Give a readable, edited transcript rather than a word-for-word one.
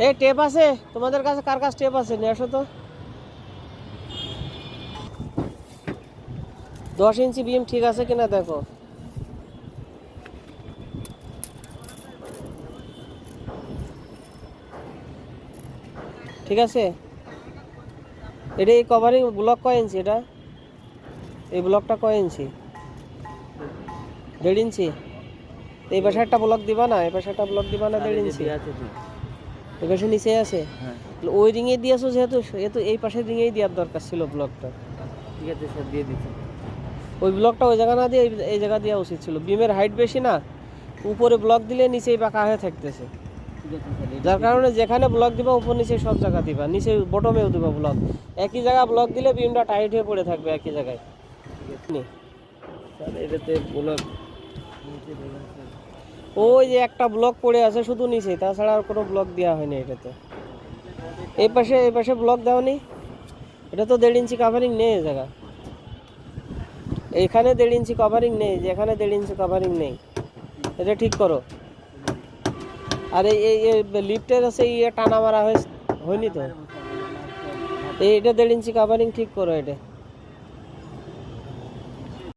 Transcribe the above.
এই টেপ আছে তোমাদের কাছে? কার কাছে টেপ আছে নিয়ে আসো তো। 10 ইঞ্চি বিম ঠিক আছে কিনা দেখো। ঠিক আছে। এটা এই কভারিং ব্লক কয় ইঞ্চি? এটা এই ব্লকটা কয় ইঞ্চি? 1.5 ইঞ্চি। এই পাশে একটা ব্লক দিবা না? এই পাশে একটা ব্লক দিবা না 1.5 ইঞ্চি? এই পাশে নিচে আছে। ওই রিঙে দিয়েছো যেহেতু, এতো এই পাশে রিঙেই দেওয়ার দরকার ছিল ব্লকটা। ঠিক আছে স্যার, দিয়ে দিচ্ছি। ওই ব্লকটা ওই জায়গা না দিয়ে এই জায়গা দেওয়া উচিত ছিল। বিমের হাইট বেশি না, উপরে ব্লক দিলে নিচেই বাঁকা হয়ে থাকতেছে। ঠিক আছে স্যার, যার কারণে যেখানে ব্লক দিবা উপর নিচে সব জায়গা দিবা, নিচে বটমেও দিবা ব্লক। একই জায়গা ব্লক দিলে বিমটা টাইট হয়ে পড়ে থাকবে একই জায়গায়। স্যার এটাতে ব্লক ওই যে একটা ব্লক পড়ে আছে শুধু নিচে, তাছাড়া আর কোনো ব্লক দেওয়া হয়নি এটাতে। এই পাশে ব্লক দেওয়ানি। এটা তো 1.5 ইঞ্চি কাভারিং নেই এই জায়গা। এইখানে 1.5 ইঞ্চি কভারিং নেই, যেখানে 1.5 ইঞ্চি কভারিং নেই। এটা ঠিক করো। আর এই লিফটের আছে টানা মারা হয়নি তো। এইটা 1.5 ইঞ্চি কভারিং ঠিক করো এটা।